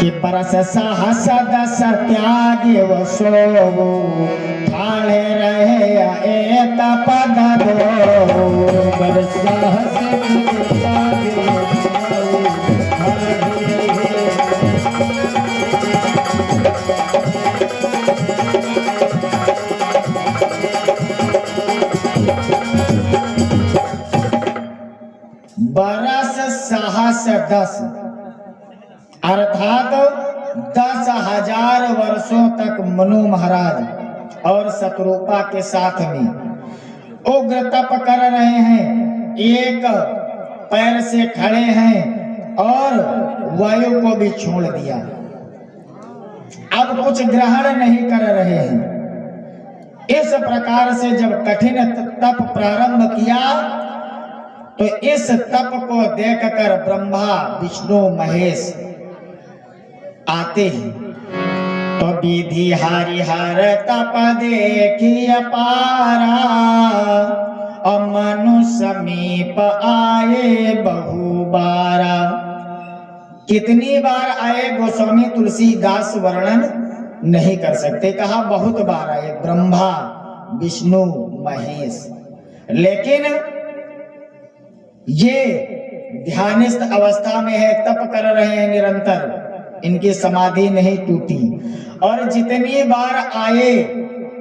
कि परस साहस दस त्यागे वो सोवो ठाणे रहे ए तपद दो परस साहस त्यागे वो सोवो ठाणे रहे। 10 अर्थात 10,000 वर्षों तक मनु महाराज और शत्रुपा के साथ में उग्र तप कर रहे हैं, एक पैर से खड़े हैं और वायु को भी छोड़ दिया। अब कुछ ग्रहण नहीं कर रहे हैं। इस प्रकार से जब कठिन तप प्रारंभ किया तो इस तप को देखकर ब्रह्मा विष्णु महेश आते हैं। तो विधि हरिहर तप देखी अपारा और मनु समीप आए बहु बारा। कितनी बार आए गोस्वामी तुलसीदास वर्णन नहीं कर सकते, कहा बहुत बार आए ब्रह्मा विष्णु महेश। लेकिन ये ध्यानिस्थ अवस्था में है, तप कर रहे हैं निरंतर, इनकी समाधि नहीं टूटी। और जितनी बार आए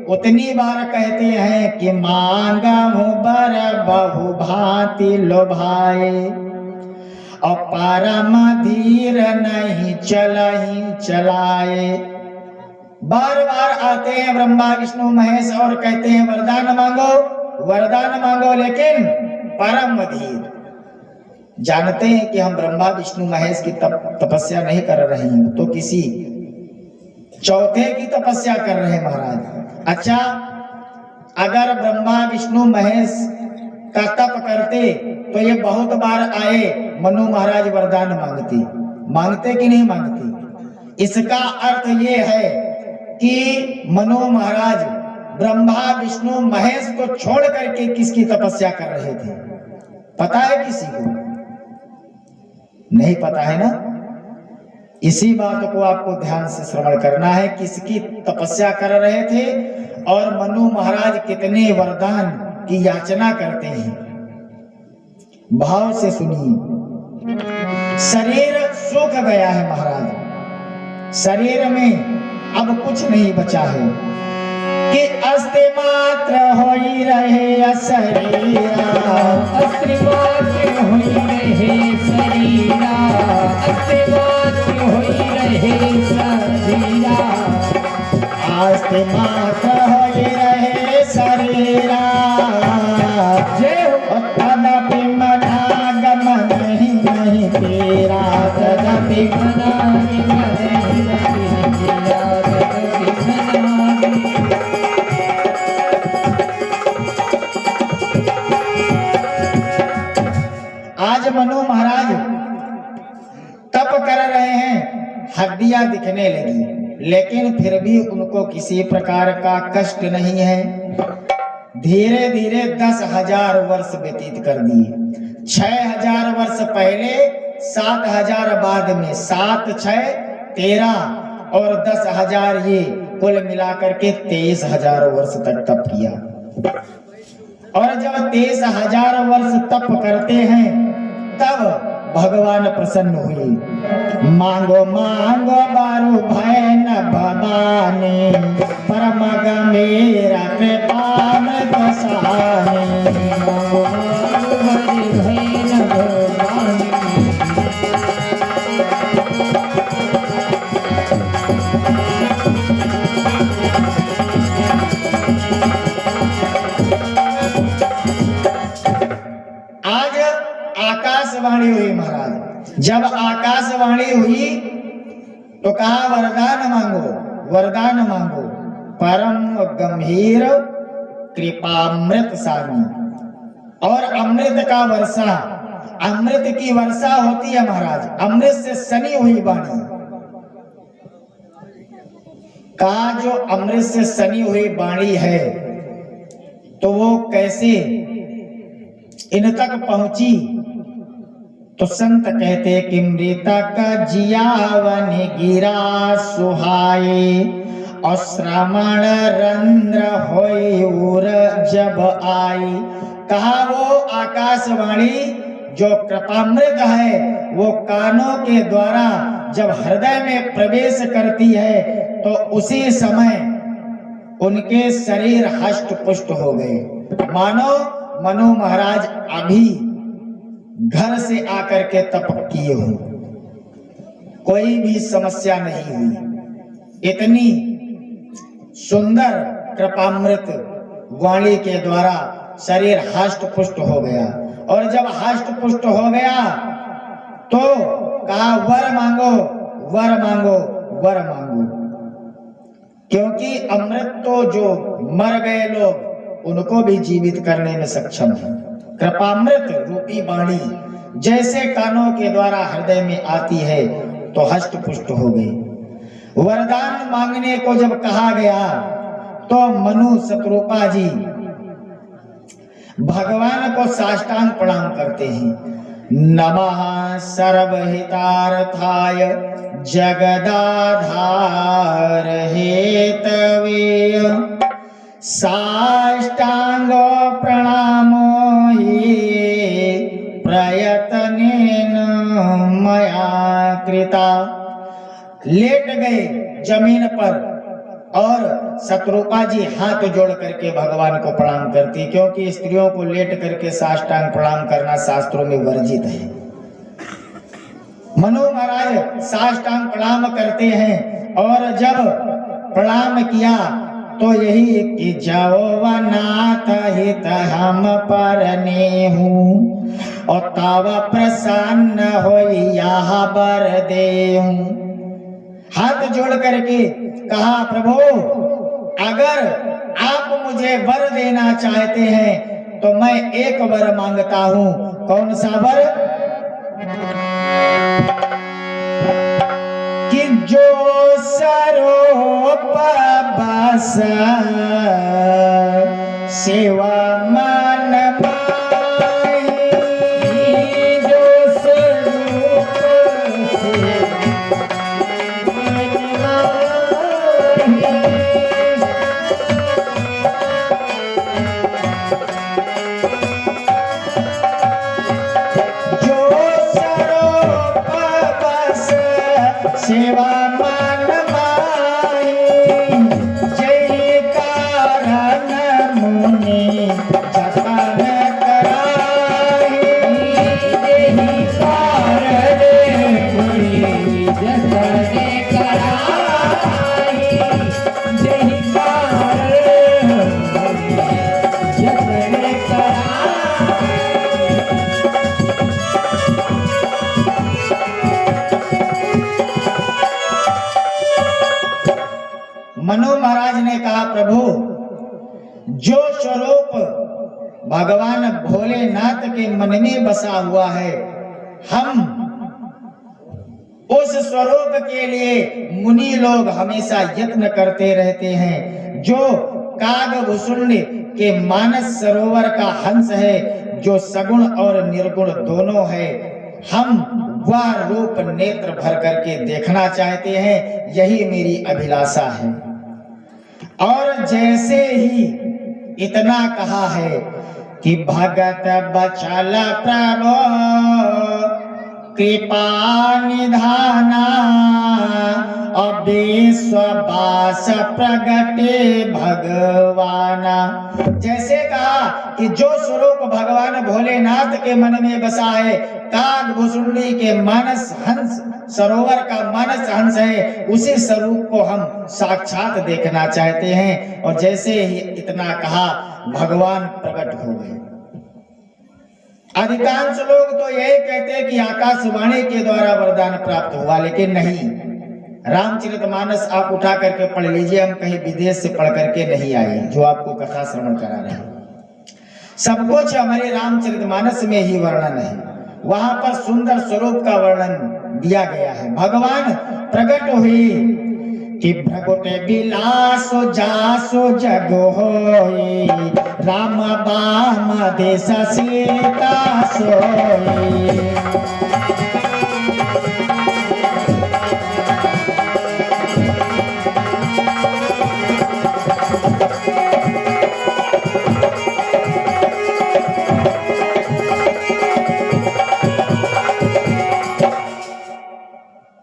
उतनी बार कहते हैं कि मांगा हूं बर बहु भांति लोभाए और परम धीर नहीं चलही चलाए। बार बार आते हैं ब्रह्मा विष्णु महेश और कहते हैं वरदान मांगो, लेकिन परम धीर। जानते हैं कि हम ब्रह्मा विष्णु महेश की तपस्या नहीं कर रहे हैं, तो किसी चौथे की तपस्या कर रहे हैं महाराज। अच्छा, अगर ब्रह्मा विष्णु महेश का तप करते तो ये बहुत बार आए मनु महाराज वरदान मांगते कि नहीं मांगते? इसका अर्थ ये है कि मनु महाराज ब्रह्मा विष्णु महेश को छोड़ करके किसकी तपस्या कर रहे थे? पता है किसी को? नहीं पता है ना? इसी बात को आपको ध्यान से श्रवण करना है, किसकी तपस्या कर रहे थे और मनु महाराज कितने वरदान की याचना करते हैं। भाव से सुनिए। शरीर सूख गया है महाराज, शरीर में अब कुछ नहीं बचा है कि अस्ति मात्र होई रहे शरीरा, अस्ति मात्र होई रहे शरीरा, अस्ति मात्र होई रहे शरीरा, अस्ति मात्र होई रहे शरीरा। जय हो। तदपि मनागम नहीं तेरा, तदपि मनागम नहीं तेरा, तदपि मनागम। आज मनु महाराज तप कर रहे हैं, हड्डियां दिखने लगी, लेकिन फिर भी उनको किसी प्रकार का कष्ट नहीं है। धीरे धीरे 10,000 वर्ष व्यतीत कर दिए। 6,000 वर्ष पहले, 7,000 बाद में, 7 6 13 और 10,000 ये कुल मिलाकर के 23,000 वर्ष तक तप किया। और जब 23,000 वर्ष तप करते हैं तब भगवान प्रसन्न हुए। मांगो बारू भय न भवानी, परम गंभीरा कृपा में दसानी। मांगो बारू भय न भवानी। आकाशवाणी हुई महाराज। जब आकाशवाणी हुई तो कहा वरदान मांगो, परम गंभीर कृपामृत सानी। और अमृत का वर्षा, अमृत की वर्षा होती है महाराज। अमृत से सनी हुई वाणी, कहा जो अमृत से सनी हुई वाणी है तो वो कैसे इन तक पहुंची? तो संत कहते कि मृतक जियावन गिरा सुहाए और श्रवण रंध्र होई उर जब आई। कहा वो आकाशवाणी जो कृपामृत है वो कानों के द्वारा जब हृदय में प्रवेश करती है तो उसी समय उनके शरीर हष्ट पुष्ट हो गए, मानो मनु महाराज अभी घर से आकर के तप किए हो, कोई भी समस्या नहीं हुई। इतनी सुंदर कृपामृत वाणी के द्वारा शरीर हष्ट पुष्ट हो गया। और जब हष्ट पुष्ट हो गया तो कहा वर मांगो वर मांगो वर मांगो, क्योंकि अमृत तो जो मर गए लोग उनको भी जीवित करने में सक्षम है। कृपामृत रूपी वाणी जैसे कानों के द्वारा हृदय में आती है तो हष्ट पुष्ट हो गई। वरदान मांगने को जब कहा गया तो मनु शतरूपा जी भगवान को साष्टांग प्रणाम करते हैं। नमः सर्वहितार्थाय जगदाधार हेतवे साष्टांग प्रणामो ये प्रयत्नेन मया कृता। लेट गए जमीन पर और शतरूपा जी हाथ जोड़ करके भगवान को प्रणाम करती, क्योंकि स्त्रियों को लेट करके साष्टांग प्रणाम करना शास्त्रों में वर्जित है। मनु महाराज साष्टांग प्रणाम करते हैं और जब प्रणाम किया तो यही कि जाओ नाथ हित हम परने हूँ और तब प्रसन्न हो यहाँ बर देहूं। हाथ जोड़ करके कहा प्रभु अगर आप मुझे वर देना चाहते हैं तो मैं एक वर मांगता हूं। कौन सा वर? कि जो सरोप बस सेवा मन माही, जो स्वरूप सेवा मन माही, जय कारण मुनि जतन कराही, जय कारण मुनि जतन कराही, जय कारण मुनि जतन कराही। मनु महाराज ने कहा प्रभु जो स्वरूप भगवान भोलेनाथ के मन में बसा हुआ है हम उस स्वरूप के लिए मुनि लोग हमेशा यत्न करते रहते हैं। जो कागभूषुंड के मानस सरोवर का हंस है, जो सगुण और निर्गुण दोनों है, हम वह रूप नेत्र भर करके देखना चाहते हैं, यही मेरी अभिलाषा है। और जैसे ही इतना कहा है कि भगत बचल प्रभु कृपा निधाना और विश्ववास प्रगटे भगवाना। जैसे कहा कि जो स्वरूप भगवान भोलेनाथ के मन में बसा है, कागभूषुंडी के मानस हंस सरोवर का मानस हंस है, उसी स्वरूप को हम साक्षात देखना चाहते हैं। और जैसे ही इतना कहा भगवान प्रकट हो गए। अधिकांश लोग तो यही कहते हैं कि आकाशवाणी के द्वारा वरदान प्राप्त हुआ, लेकिन नहीं। रामचरितमानस आप उठा करके पढ़ लीजिए, हम कहीं विदेश से पढ़ करके नहीं आए जो आपको कथा श्रवण करा रहे हैं। सब कुछ हमारे रामचरितमानस में ही वर्णन है, वहां पर सुंदर स्वरूप का वर्णन दिया गया है। भगवान प्रकट हुए कि भगुट बिलासो जासो जग होई, राम बाम देश सीता सोई।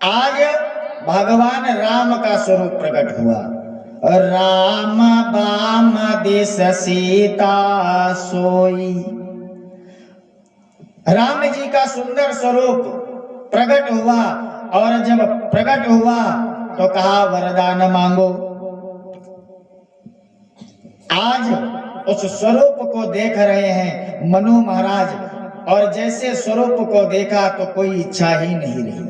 आज भगवान राम का स्वरूप प्रकट हुआ। राम बाम देश सीता सोई। राम जी का सुंदर स्वरूप प्रकट हुआ, और जब प्रकट हुआ तो कहा वरदान मांगो। आज उस स्वरूप को देख रहे हैं मनु महाराज, और जैसे स्वरूप को देखा तो कोई इच्छा ही नहीं रही।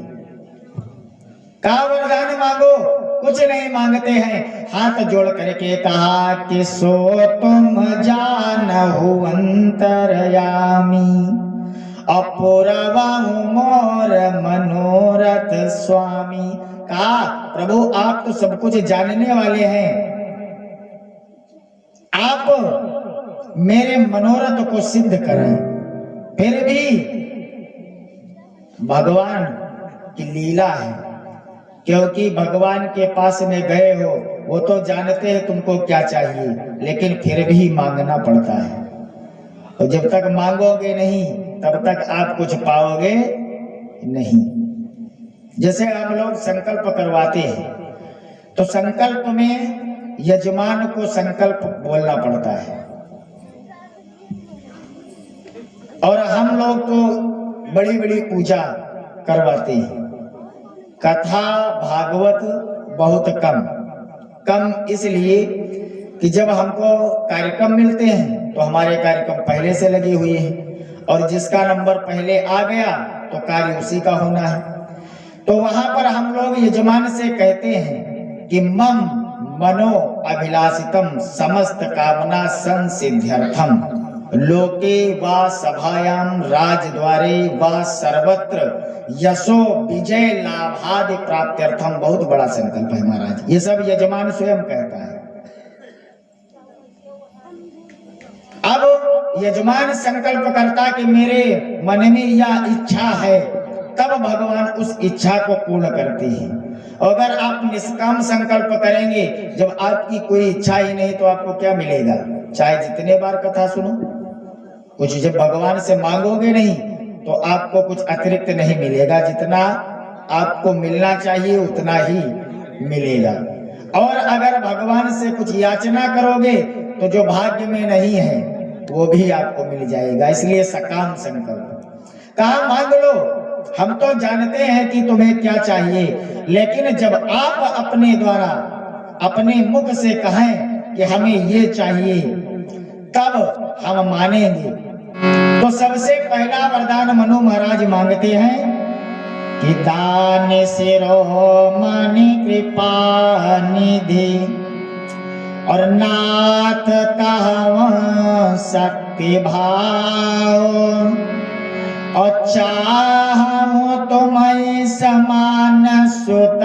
कहा वरदान मांगो, कुछ नहीं मांगते हैं। हाथ जोड़ करके कहा कि सो तुम जानहु अंतरयामी, अपूर्वहु मोर मनोरथ स्वामी। कहा प्रभु आप तो सब कुछ जानने वाले हैं, आप मेरे मनोरथ को सिद्ध करें। फिर भी भगवान की लीला है, क्योंकि भगवान के पास में गए हो, वो तो जानते हैं तुमको क्या चाहिए, लेकिन फिर भी मांगना पड़ता है। और जब तक मांगोगे नहीं तब तक आप कुछ पाओगे नहीं। जैसे हम लोग संकल्प करवाते हैं, तो संकल्प में यजमान को संकल्प बोलना पड़ता है, और हम लोग तो बड़ी बड़ी पूजा करवाते हैं। कथा भागवत बहुत कम इसलिए कि जब हमको कार्यक्रम मिलते हैं तो हमारे कार्यक्रम पहले से लगे हुए हैं, और जिसका नंबर पहले आ गया तो कार्य उसी का होना है। तो वहां पर हम लोग यजमान से कहते हैं कि मम मनो अभिलाषितम समस्त कामना संसिद्ध्यर्थम, लोके वा सभायाम राजद्वारे वा सर्वत्र यशो विजय लाभादि प्राप्त्यर्थम। बहुत बड़ा संकल्प है महाराज, ये सब यजमान स्वयं कहता है। अब यजमान संकल्प करता कि मेरे मन में यह इच्छा है, तब भगवान उस इच्छा को पूर्ण करते हैं। अगर आप निष्काम संकल्प करेंगे, जब आपकी कोई इच्छा ही नहीं, तो आपको क्या मिलेगा? चाहे जितने बार कथा सुनो, कुछ जब भगवान से मांगोगे नहीं तो आपको कुछ अतिरिक्त नहीं मिलेगा। जितना आपको मिलना चाहिए उतना ही मिलेगा। और अगर भगवान से कुछ याचना करोगे तो जो भाग्य में नहीं है वो भी आपको मिल जाएगा। इसलिए सकाम संकल्प। कहा मांग लो, हम तो जानते हैं कि तुम्हें क्या चाहिए, लेकिन जब आप अपने द्वारा अपने मुख से कहें कि हमें ये चाहिए, तब हम मानेंगे। तो सबसे पहला वरदान मनु महाराज मांगते हैं कि दान शिरोमणि कृपा निधि, और नाथ कहवं शक्ति भाव, और चाहूं तुम्हें समान सुत,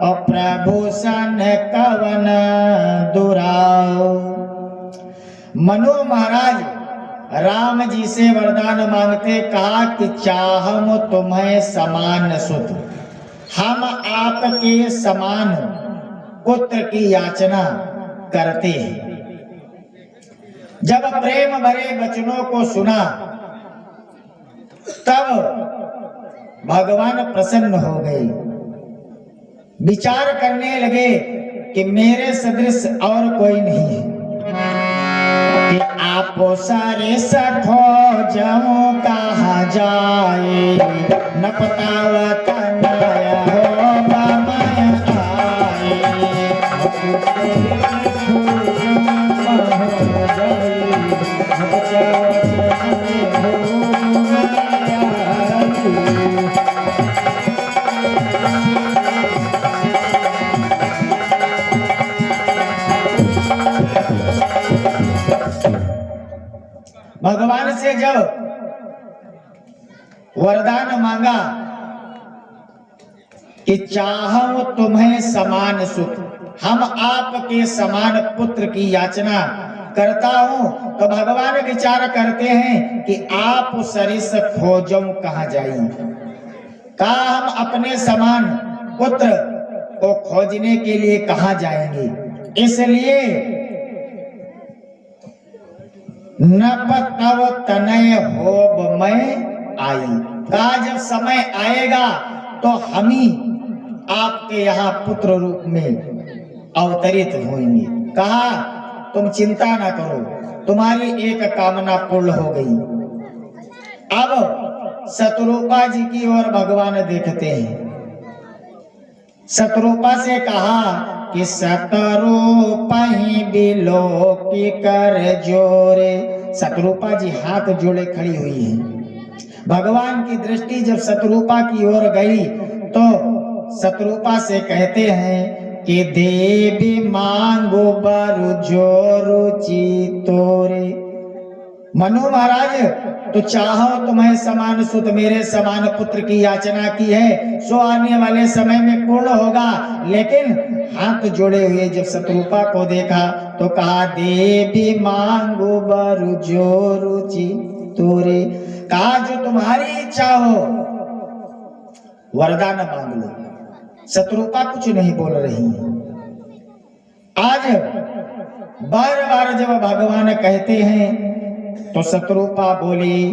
और प्रभु सन कवन दुराओ। मनु महाराज राम जी से वरदान मांगते, कहा कि चाहम तुम्हें समान सुत, हम आपके समान पुत्र की याचना करते हैं। जब प्रेम भरे वचनों को सुना तब भगवान प्रसन्न हो गए, विचार करने लगे कि मेरे सदृश और कोई नहीं है। कि आपो सारे सखो जाऊं कहा जाए, न पतावत नया हो बामाया आए। भगवान से जब वरदान मांगा कि चाहूं तुम्हें समान सुख, हम आपके समान पुत्र की याचना करता हूं। तो भगवान विचार करते हैं कि आप सरिस खोजो कहां जाई, कहा हम अपने समान पुत्र को खोजने के लिए कहां जाएंगे। इसलिए नप तव तनय होब मैं आई, कहा जब समय आएगा तो हम ही आपके यहाँ पुत्र रूप में अवतरित होंगे। कहा तुम चिंता ना करो, तुम्हारी एक कामना पूर्ण हो गई। अब शत्रुपा जी की ओर भगवान देखते हैं। शत्रुपा से कहा कि शत्रुपा ही बिलोकी कर जोरे। शत्रुपा जी हाथ जोड़े खड़ी हुई है। भगवान की दृष्टि जब शत्रुपा की ओर गई तो शत्रुपा से कहते हैं कि देवी मांगो बरु जो रुचि तोरे। मनु महाराज तो चाहो तुम्हें समान सुत मेरे समान पुत्र की याचना की है, सो आने वाले समय में पूर्ण होगा। लेकिन हाथ जोड़े हुए जब शत्रुपा को देखा तो कहा देवी मांगो बरु जो रुचि तोरे, कहा जो तुम्हारी इच्छा हो वरदान मांग लो। शत्रुपा कुछ नहीं बोल रही है। आज बार बार जब भगवान कहते हैं तो शत्रुपा बोली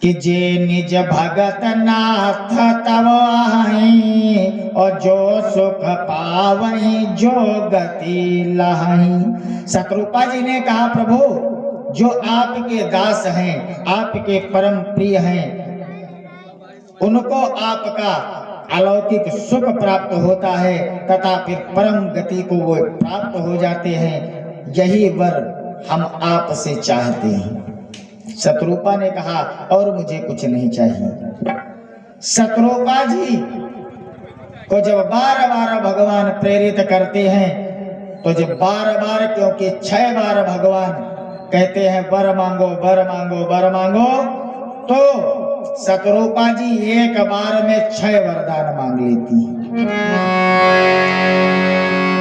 कि जे निज भगत नाथ तव आई, और जो सुख पावही जो गति लहाई। शत्रुपा जी ने कहा प्रभु जो आपके दास हैं, आपके परम प्रिय हैं, उनको आपका अलौकिक सुख प्राप्त होता है तथा फिर परम गति को वो प्राप्त हो जाते हैं। यही वर हम आपसे चाहते हैं। शत्रुपा ने कहा और मुझे कुछ नहीं चाहिए। शत्रुपा जी को जब बार बार भगवान प्रेरित करते हैं तो जब बार बार, क्योंकि 6 बार भगवान कहते हैं वर मांगो वर मांगो वर मांगो, तो शत्रुपा जी एक बार में 6 वरदान मांग लेती है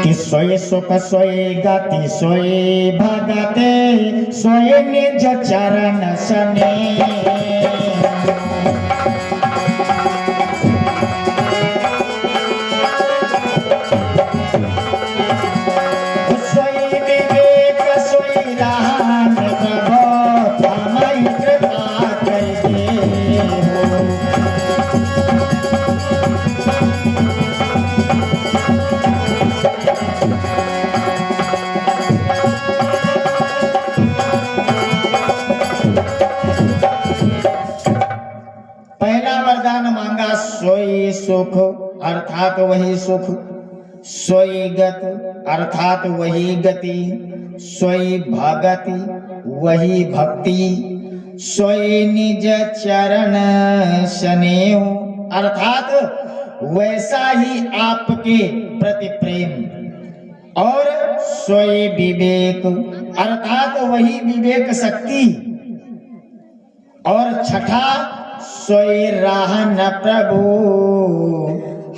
कि सोए सुख सोए गति सोए भगते सोए निज चरण सने। सोई सुख अर्थात वही सुख, सोई गत अर्थात वही गति, सोई भगति वही भक्ति, सोई निज चरण स्नेह अर्थात वैसा ही आपके प्रति प्रेम, और सोई विवेक अर्थात वही विवेक शक्ति, और छठा सोई रहन प्रभु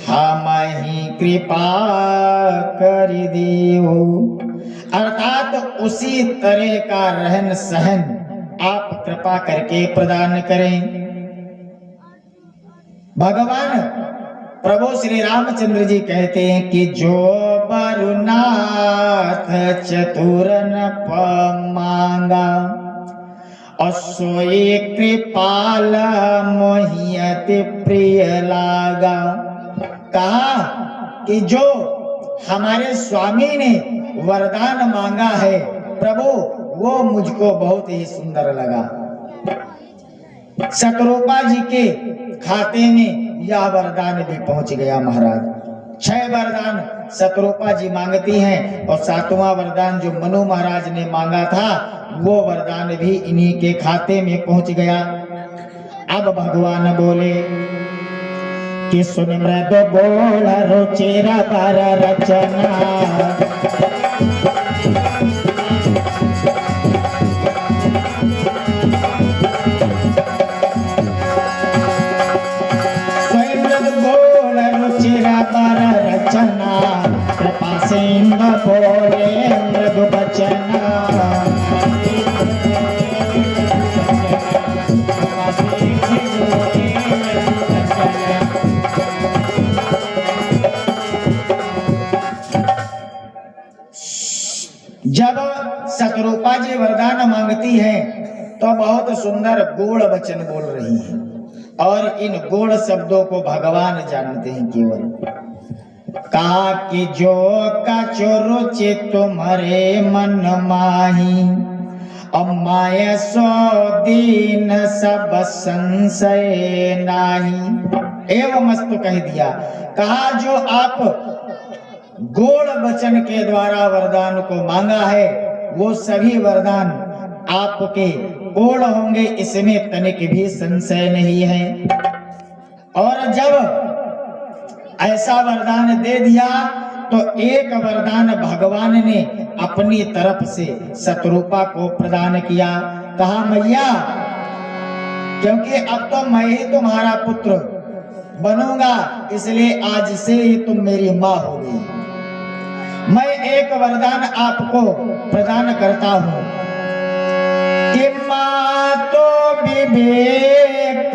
हम ही कृपा कर देओ अर्थात उसी तरह का रहन सहन आप कृपा करके प्रदान करें। भगवान प्रभु श्री रामचंद्र जी कहते हैं कि जो बरुनाथ चतुरन मांगा सोई कृपाल मोहियत प्रिय लागा। कहा कि जो हमारे स्वामी ने वरदान मांगा है प्रभु वो मुझको बहुत ही सुंदर लगा। शत्रुपा जी के खाते में यह वरदान भी पहुंच गया महाराज। 6 वरदान शत्रुपा जी मांगती हैं और 7वां वरदान जो मनु महाराज ने मांगा था वो वरदान भी इन्हीं के खाते में पहुंच गया। अब भगवान बोले कि सुन मृद बोल रुचिरा पर रचना, स्वयं मृद बोल सिंह बोले मृदु बचना, जब शतरूपा जी वरदान मांगती है तो बहुत सुंदर गूढ़ वचन बोल रही है, और इन गूढ़ शब्दों को भगवान जानते हैं केवल। कहा कि जो कछु चित तुम्हारे मन माही, अम्माय सो दीन सब संशय नाही। एवं मस्तु कह दिया। कहा जो आप गूढ़ वचन के द्वारा वरदान को मांगा है वो सभी वरदान आपके पूर्ण होंगे, इसमें तनिक भी संशय नहीं है। और जब ऐसा वरदान दे दिया तो एक वरदान भगवान ने अपनी तरफ से शतरूपा को प्रदान किया। कहा मैया, क्योंकि अब तो मैं ही तुम्हारा पुत्र बनूंगा, इसलिए आज से ही तुम मेरी माँ हो गई। मैं एक वरदान आपको प्रदान करता हूं कि माँ तो विवेक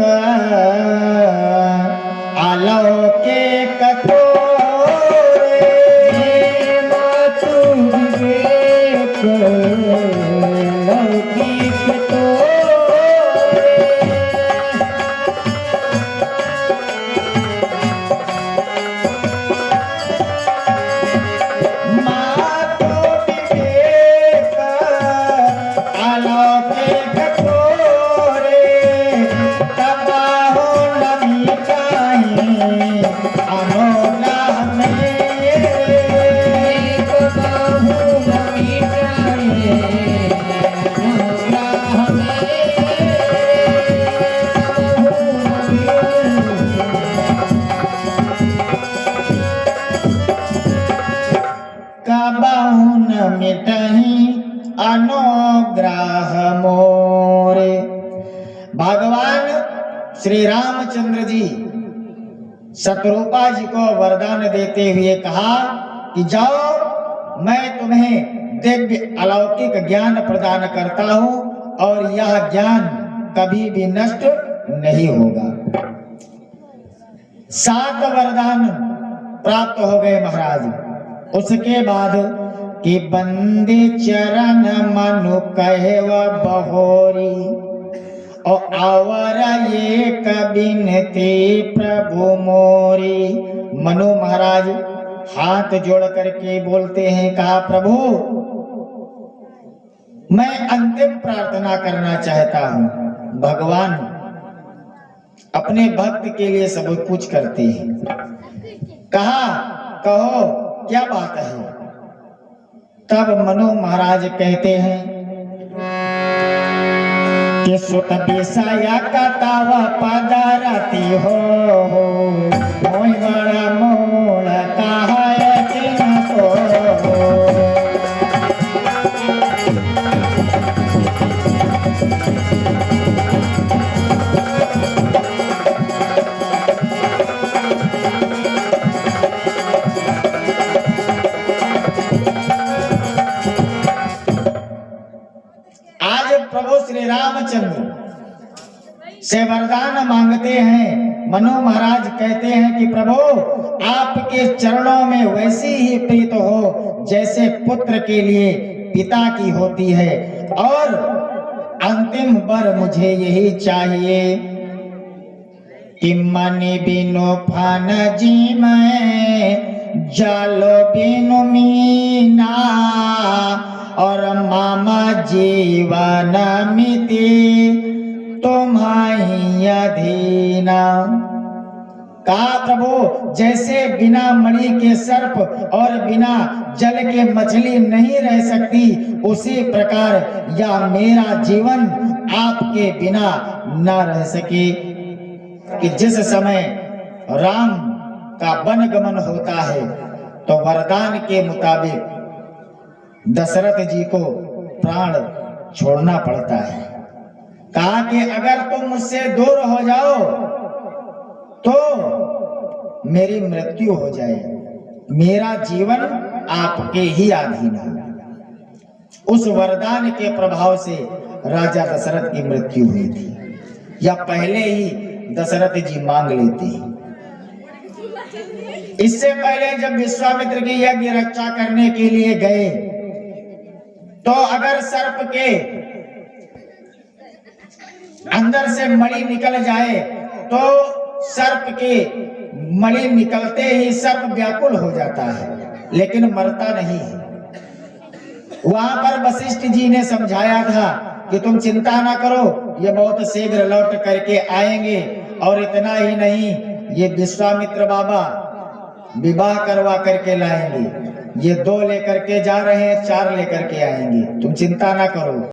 अलौकिक तोरे, माँ तू विवेक लौकिक तोरे, माँ तो विवेक अलौकिक तोरे, तबाहो नमी काहीं अनुग्रह मेरे। बाहु नमी जाए अनुग्रह मेरे, बाहु कबहु न मिटहि अनुग्रह मोरे। भगवान श्री रामचंद्र जी शतरूपा जी को वरदान देते हुए कहा कि जाओ, मैं तुम्हें दिव्य अलौकिक ज्ञान प्रदान करता हूं और यह ज्ञान कभी भी नष्ट नहीं होगा। 7 वरदान प्राप्त हो गए महाराज। उसके बाद कि बंदी चरण मनु कहव बहोरी, और आवर ये कबिनते प्रभु मोरी। मनु महाराज हाथ जोड़ करके बोलते हैं, कहा प्रभु मैं अंतिम प्रार्थना करना चाहता हूं। भगवान अपने भक्त के लिए सब कुछ करते हैं। कहा कहो क्या बात है। तब मनु महाराज कहते हैं कि सुत बिसाया कताव पदारती हो, मोहि बड़ा मोल कहाय तिन को। प्रभु श्री रामचंद्र से वरदान मांगते हैं। मनु महाराज कहते हैं कि प्रभु आपके चरणों में वैसी ही प्रीत हो जैसे पुत्र के लिए पिता की होती है, और अंतिम वर मुझे यही चाहिए कि मन बिनु फन जी मैं जालो बिनु मीना, और मामा जीवन मिति तुम्हारी अधीना। कहा प्रभु जैसे बिना मणि के सर्प और बिना जल के मछली नहीं रह सकती, उसी प्रकार यह मेरा जीवन आपके बिना न रह सके। कि जिस समय राम का वन गमन होता है तो वरदान के मुताबिक दशरथ जी को प्राण छोड़ना पड़ता है। कहा कि अगर तुम मुझसे दूर हो जाओ तो मेरी मृत्यु हो जाए, मेरा जीवन आपके ही अधीन है। उस वरदान के प्रभाव से राजा दशरथ की मृत्यु हुई थी, या पहले ही दशरथ जी मांग लेते हैं। इससे पहले जब विश्वामित्र की यज्ञ रक्षा करने के लिए गए, तो अगर सर्प के अंदर से मणि निकल जाए तो सर्प के मणि निकलते ही सर्प व्याकुल हो जाता है, लेकिन मरता नहीं है। वहां पर वशिष्ठ जी ने समझाया था कि तुम चिंता ना करो, ये बहुत शीघ्र लौट करके आएंगे, और इतना ही नहीं, ये विश्वामित्र बाबा विवाह करवा करके लाएंगे। ये 2 लेकर के जा रहे हैं, 4 लेकर के आएंगे, तुम चिंता ना करो।